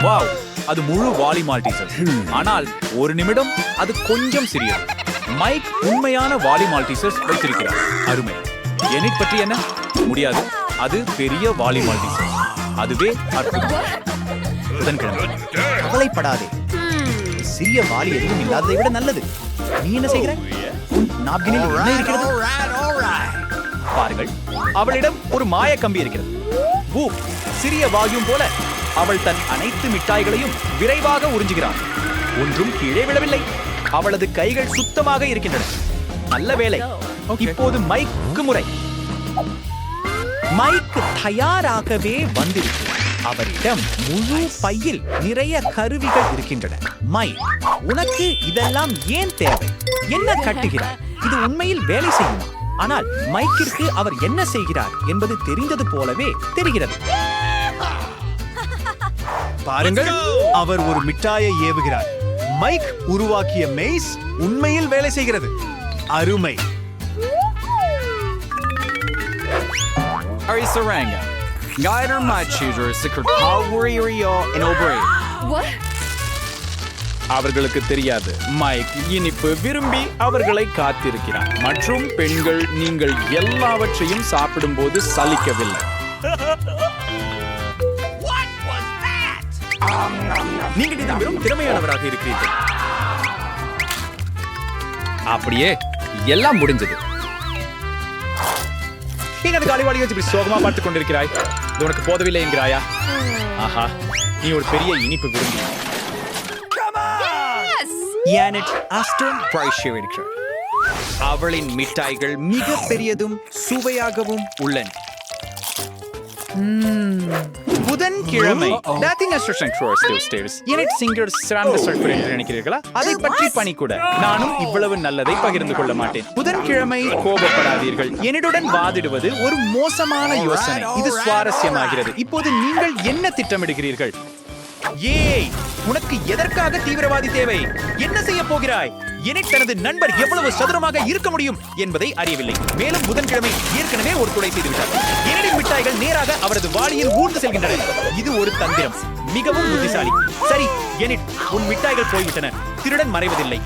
Wow, அது முழு வாலி மால்டீசர். ஆனால் ஒரு நிமிடம் அது கொஞ்சம் சிறியது. மைக் உண்மையான வாலி மால்டீசர்ஸ் வைத்திருக்கிறார். அருமை. எனிட் பற்றி என்ன? முடியாது. அது பெரிய வாலி மால்டீசர். அதுவே அற்புதம். புதன்கிழமை. கவலைப்படாதே, சிறிய வாலி எதுவும் இல்லாததை விட நல்லது. நீ என்ன செய்கிற? உன் நாப்கினில் என்ன இருக்கிறது? பாருங்கள், அவளிடம் ஒரு மாய கம்பி இருக்கிறது. சிறிய வாயும் போல அவள் தன் அனைத்து மிட்டாய்களையும் விரைவாக உறிஞ்சுகிறாள். ஒன்றும் கீழே விழவில்லை. அவளது கைகள் சுத்தமாக இருக்கின்றன. நல்ல வேலை. இப்போது மைக்கு முறை. மைக் தயாராகவே வந்திருக்கிறார். அவரிடம் முழு பையில் நிறைய கருவிகள் இருக்கின்றன. மைக், உனக்கு இதெல்லாம் ஏன் தேவை? என்ன கட்டுகிறார்? இது உண்மையில் வேலை செய்யுமா? ஆனால் மைக்கிற்கு அவர் என்ன செய்கிறார் என்பது தெரிந்தது போலவே தெரிகிறது. பாருங்கள், அவர் ஒரு மிட்டாயை ஏவுகிறார். மைக் உருவாக்கிய மெய்ஸ் உண்மையில் வேலை செய்கிறது. அருமை. Ari Saranga. Guider my children secret power area in Obray. What? அவர்களுக்கு தெரியாது. மைக் இனிப்பு விரும்பி அவர்களை காத்திருக்கிறார். மற்றும் பெண்கள், நீங்கள் எல்லாவற்றையும் சாப்பிடும்போது சலிக்கவில்லை. நீங்கள் இது வெறும் திறமையானவராக இருக்கிறீர்கள். அப்படியே எல்லாம் முடிஞ்சது. நீ அந்த காலிவாளியை வச்சு இப்படி சோகமா பார்த்துக் கொண்டிருக்கிறாய். இது உனக்கு போதவில்லை என்கிறாயா? ஆஹா, நீ ஒரு பெரிய இனிப்பு விரும்பி. யானட் ஆஸ்டன் பிரைஷ் எடுக்கிறார். அவளின் மிட்டாய்கள் மிக பெரியதும் சுவையாகவும் உள்ளன. புதன்கிழமை. நினைக்கிறீர்களா? அதை பற்றி பணி கூட. நானும் இவ்வளவு நல்லதை பகிர்ந்து கொள்ள மாட்டேன். புதன்கிழமை. கோபப்படாதீர்கள். என்னுடன் வாதிடுவது ஒரு மோசமான யோசனை. இது சுவாரஸ்யமாகிறது. இப்போது நீங்கள் என்ன திட்டமிடுகிறீர்கள்? ஏய், உனக்கு எதற்காக தீவிரவாதி தேவை? என்ன செய்ய போகிறாய்? எனிட் தனது நண்பர் எவ்வளவு சதுரமாக இருக்க முடியும் என்பதை அறியவில்லை. மேலும் புதன்கிழமை ஏற்கனவே ஒரு கொலை செய்துவிட்டார். எனிடின் மிட்டாய்கள் நேராக அவரது வாளியில் ஊர்ந்து செல்கின்றன. இது ஒரு தந்திரம். மிகவும் புத்திசாலி. சரி, எனிட், உன் மிட்டாய்கள் போய்விட்டன. திருடன் மறைவதில்லை.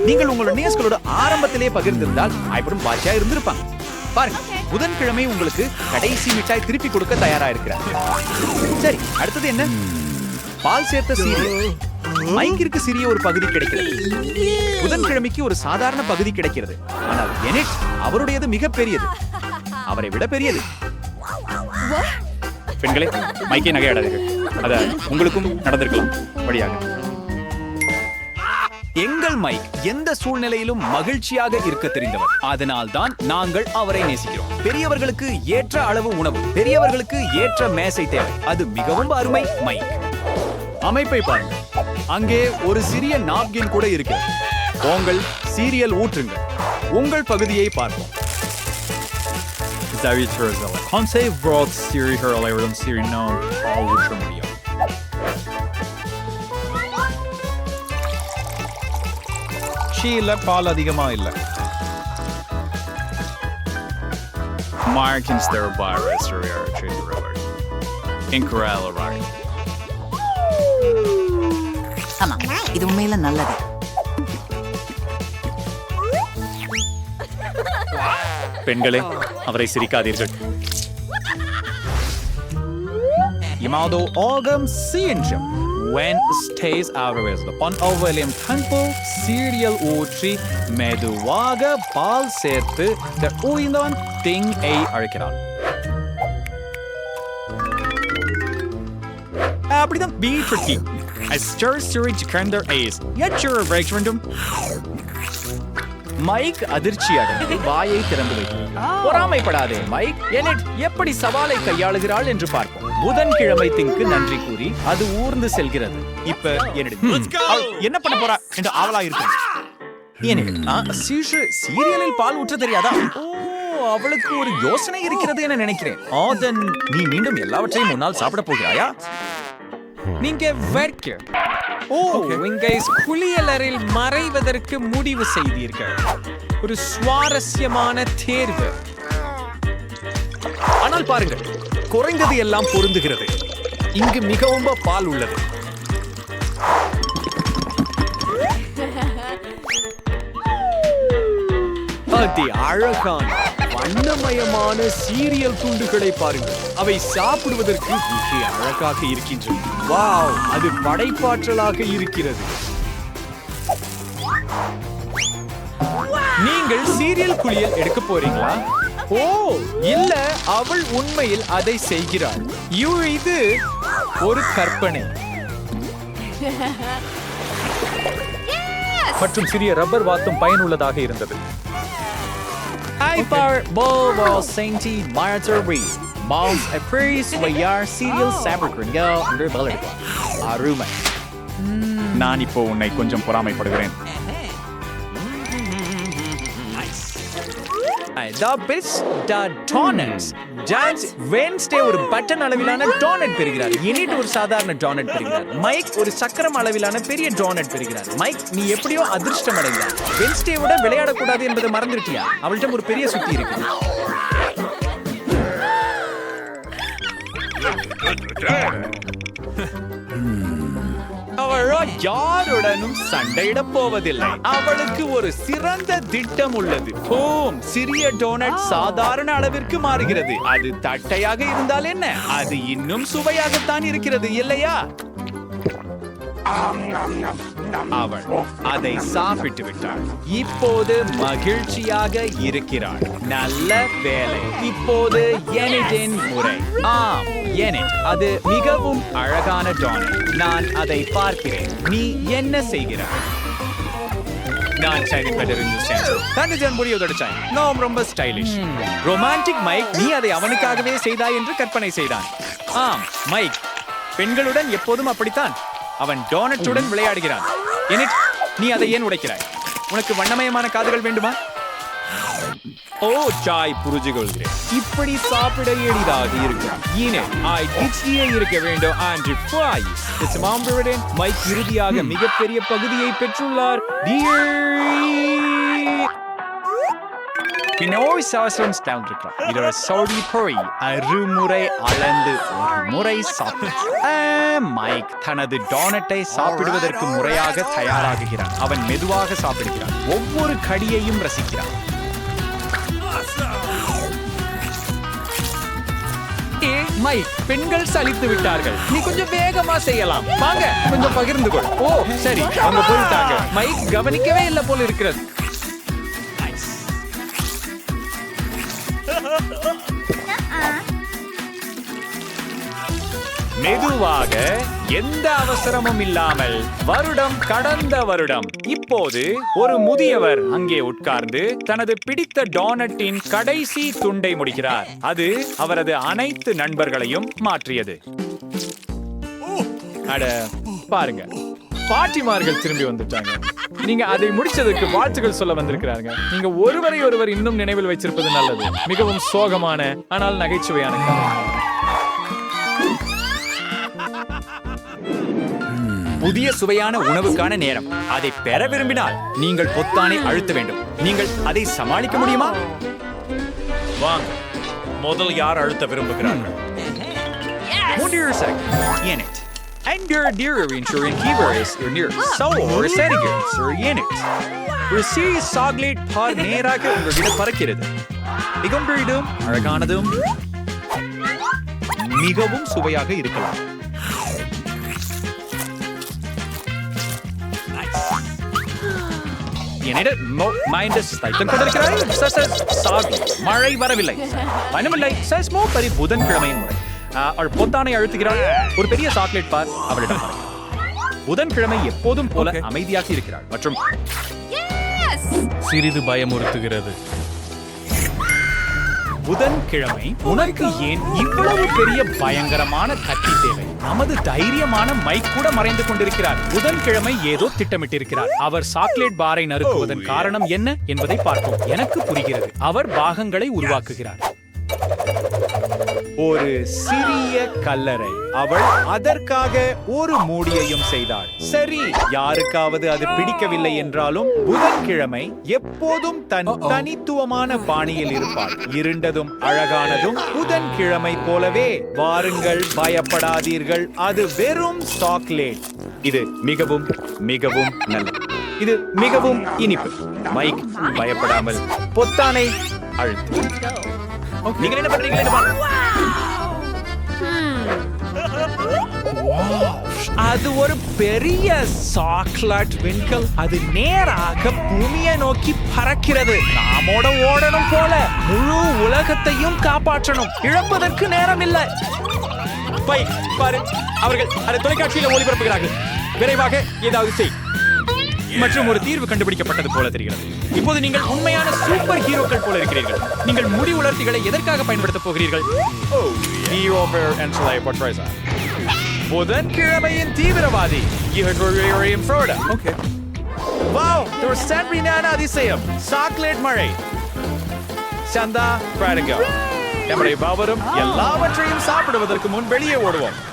நீங்கள் உங்களோட நேஸ்களோட ஆரம்பத்திலே பகிர்ந்திருந்தால் ஐபரும் பாட்சியா இருந்திருப்பாங்க. பாருங்க, புதன்கிழமை உங்களுக்கு கடைசி மிட்டாய் திருப்பி கொடுக்க தயாரா இருக்கிறார். சரி, அடுத்தது என்ன? பால் சேர்த்த சீரியல். மைக்கிற்கு சிறிய ஒரு பகுதி கிடைக்கிறது. புதன்கிழமைக்கு ஒரு சாதாரண பகுதி கிடைக்கிறது. ஆனால் எனிட், அவருடையது மிக பெரியது. அவரை விட பெரியது. பெண்களே, மைக்கை நகையாடாதீர்கள். அத உங்களுக்கும் நடந்திருக்கலாம். வழியாக எங்கள் மைக் எந்த சூழ்நிலையிலும் மகிழ்ச்சியாக இருக்க தெரிந்தவர். அதனால் தான் நாங்கள் அவரை நேசிக்கிறோம். பெரியவர்களுக்கு ஏற்ற அளவு உணவு, பெரியவர்களுக்கு ஏற்ற மேசை தேவை. அது மிகவும் அருமை. மைக் அமைப்பை பாருங்கள். அங்கே ஒரு சிறிய நாப்கின் கூட இருக்கிறது. உங்கள் சீரியல் ஊற்றுங்கள். உங்கள் பகுதியை பார்ப்போம். பால் அதிகமா இல்ல. Markins their virus or incredible. ஆமா, இது உண்மையில நல்லது. பெண்களே, அவரை சிரிக்காதீர்கள். Imado orgam sienjam when stays averages on overlim temple cereal ஊற்றி மெதுவாக பால் சேர்த்து the உயிர்தான் thing ஐ அழைக்கிறான். அப்படிதான் be tricky. I stir storage calendar ace. Yet your breaks random. Mic அதிர்ச்சியாக வாயை திறந்து வைத்தார். பொறாமைப்படாதே மைக். எனிட் எப்படி சவாலை கையாளுகிறாள் என்று பார்ப்போம். புதன்கிழமை திங்க்கு நன்றி கூறி அது ஊர்ந்து செல்கிறது. இப்ப என்ன பண்ண போறா என்று ஆவலா இருக்கும். சீரியலில் பால் ஊற்ற தெரியாதா? அவளுக்கு ஒரு யோசனை இருக்கிறது என நினைக்கிறேன். ஆதன், நீ மீண்டும் எல்லாவற்றையும் முன்னால் சாப்பிட போகிறாயா? நீங்க வெர்க்க குளியலரில் மறைவதற்கு முடிவு செய்தீர்கள். ஒரு சுவாரஸ்யமான தேர்வு. ஆனால் பாருங்கள், குறைந்தது எல்லாம் பொருந்துகிறது. இங்கு மிகவும் பால் உள்ளது. அதி அழகான வண்ணமயமான சீரியல் துண்டுகளை பாருங்கள். அவை சாப்பிடுவதற்கு மிக அழகாக இருக்கின்றன. வாவ், அது படைப்பாற்றலாக இருக்கிறது. நீங்கள் சீரியல் குளியல் எடுக்க போறீங்களா? ஓ இல்ல, அவள் உண்மையில் அதை செய்கிறாள். இது ஒரு கற்பனை. மற்றும் சிறிய ரப்பர் வாத்தும் பயனுள்ளதாக இருந்தது. அருமை. நான் இப்போ உன்னை கொஞ்சம் பொறாமைப்படுகிறேன். வென்ஸ்டே ஒரு பட்டன் அளவிலான டோனட் பெறுகிறார். எனிட் ஒரு சாதாரண டோனட் பெறுகிறார். மைக் ஒரு சக்கரம் அளவிலான பெரிய டோனட் பெறுகிறார். மைக், நீ எப்படியோ அதிர்ஷ்டம் அடைந்தார். வென்ஸ்டேவோட விளையாடக்கூடாது என்பதை மறந்துட்டியா? அவள்கிட்ட ஒரு பெரிய சுத்தி இருக்கு. அவளோ யாருடனும் சண்டையிடப் போவதில்லை. அவளுக்கு ஒரு சிறந்த திட்டம் உள்ளது. சிறிய டோனட் சாதாரண அளவிற்கு மாறுகிறது. அது தட்டையாக இருந்தால் என்ன, அது இன்னும் சுவையாகத்தான் இருக்கிறது இல்லையா? அவள் அதை சாப்பிட்டு விட்டாள். இப்போது மகிழ்ச்சியாக இருக்கிறாள். நல்ல வேலை. இப்போது எனிட்டின் முறை. எனிட், அது மிகவும் அழகான டோனட். நான் அதை பார்க்கிறேன். நீ என்ன செய்கிறாய்? நான் ரொம்ப ஸ்டைலிஷ். ரொமான்டிக் மைக், நீ அதை அவனுக்காகவே செய்தாய் என்று கற்பனை செய்தான். ஆம் மைக், பெண்களுடன் எப்போதும் அப்படித்தான். அவன் டோனட்டுடன் விளையாடுகிறான். நீ அதை ஏன் உடைக்கிறாய்? உனக்கு வண்ணமயமான காதுகள் வேண்டுமா? சாய் புரிஞ்சு கொள்கிறேன். இப்படி சாப்பிட எளிதாக இருக்கும். இருக்க வேண்டும். மைக் இறுதியாக மிகப்பெரிய பகுதியை பெற்றுள்ளார். அருமுறை அளந்து ஒரு முறை மைக் தனது டோனட்டை சாப்பிடுவதற்கு முறையாக தயாராகுகிறான். அவன் மெதுவாக சாப்பிடுகிறான். ஒவ்வொரு கடியையும் ரசிக்கிறான். மைக், பெண்கள் சலித்து விட்டார்கள். நீ கொஞ்சம் வேகமா செய்யலாம். வாங்க கொஞ்சம் பகிர்ந்து கொள். சரி, அவங்க போயிட்டாங்க. மைக் கவனிக்கவே இல்லை போல இருக்கிறது. மெதுவாக, எந்த அவசரமும் இல்லாமல். கடந்த வருடம். இப்போது ஒரு முதியவர் அங்கே உட்கார்ந்து தனது பிடித்த டோனட்டின் கடைசி துண்டை முடிக்கிறார். அது அவரது அனைத்து நண்பர்களையும் மாற்றியது. பாருங்க, பாட்டிமார்கள் திரும்பி வந்துட்டாங்க. நீங்க அதை முடிச்சதுக்கு வாழ்த்துக்கள் சொல்ல வந்திருக்கிறாங்க. நீங்க ஒருவரை இன்னும் நினைவில் வைத்திருப்பது நல்லது. மிகவும் சோகமான ஆனால் நகைச்சுவையான கதை. புதிய சுவையான உணவுக்கான நேரம். அதை பெற விரும்பினால் நீங்கள் பொத்தானை அழுத்த வேண்டும். நீங்கள் அதை சமாளிக்க முடியுமா? வாங்க, முதல் யார் அழுத்த விரும்புகிறார்கள்? And your dear insurance keeper is near. So or setting it. ஒரு சீரியஸ் சாக்லேட் பார் நேராக உங்களிடம் பறக்கிறது. மிகவும் அழகானதும் மிகவும் சுவையாக இருக்கலாம். மழை வரவில்லை. புதன்கிழமையின் முறை. அவள் பொத்தானை அழுத்துகிறாள். ஒரு பெரிய சாக்லேட் பார் அவளிடம். புதன்கிழமை எப்போதும் போல அமைதியாக இருக்கிறாள் மற்றும் சிறிது பயமுறுத்துகிறது. புதன்கிழமை, உனக்கு ஏன் இவ்வளவு பெரிய பயங்கரமான கத்தி தேவை? நமது தைரியமான மைக் கூட மறைந்து கொண்டிருக்கிறார். புதன்கிழமை ஏதோ திட்டமிட்டிருக்கிறார். அவர் சாக்லேட் பாரை நறுக்குவதன் காரணம் என்ன என்பதை பார்ப்போம். எனக்கு புரிகிறது. அவர் பாகங்களை உருவாக்குகிறார். ஒரு சிறிய கல்லறை. அவள் அதற்காக ஒரு மூடியையும் செய்தாள். சரி, யாருக்காவது அது பிடிக்கவில்லை என்றாலும் புதன்கிழமை எப்போதும் தன் தனித்துவமான பாணியில் இருப்பாள். இருண்டதும் அழகானதும் புதன்கிழமை போலவே. வாருங்கள், பயப்படாதீர்கள், அது வெறும் சாக்லேட். இது மிகவும் மிகவும் நல்லது. இது மிகவும் இனிப்பு. மைக், பயப்படாமல் பொத்தானை அழுத்து. நீங்க என்ன பண்றீங்க? அது ஒரு பெரிய சாக்லேட் விண்கல். அது நேராக பூமியை நோக்கி பறக்கிறது. நாமோட ஓடணும் போல. முழு உலகத்தையும் காப்பாற்றணும். இழப்பதற்கு நேரம் இல்லை. பாரு, அவர்கள் அதை தொலைக்காட்சியில் ஒளிபரப்புகிறார்கள். விரைவாக ஏதாவது செய். மற்றும் ஒரு தீர்வு கண்டுபிடிக்கப்பட்டது போல தெரிகிறது. இப்போது நீங்கள் உண்மையான சூப்பர் ஹீரோக்கள் போல இருக்கிறீர்கள். நீங்கள் முடி உலர்த்திகளை எதற்காக பயன்படுத்தப் போகிறீர்கள்? புதன்கிழமையின் தீவிரவாதி. அதிசயம். சாக்லேட் மழை. சந்தா, நம்முடைய பாவரும் எல்லாவற்றையும் சாப்பிடுவதற்கு முன் வெளியே ஓடுவோம்.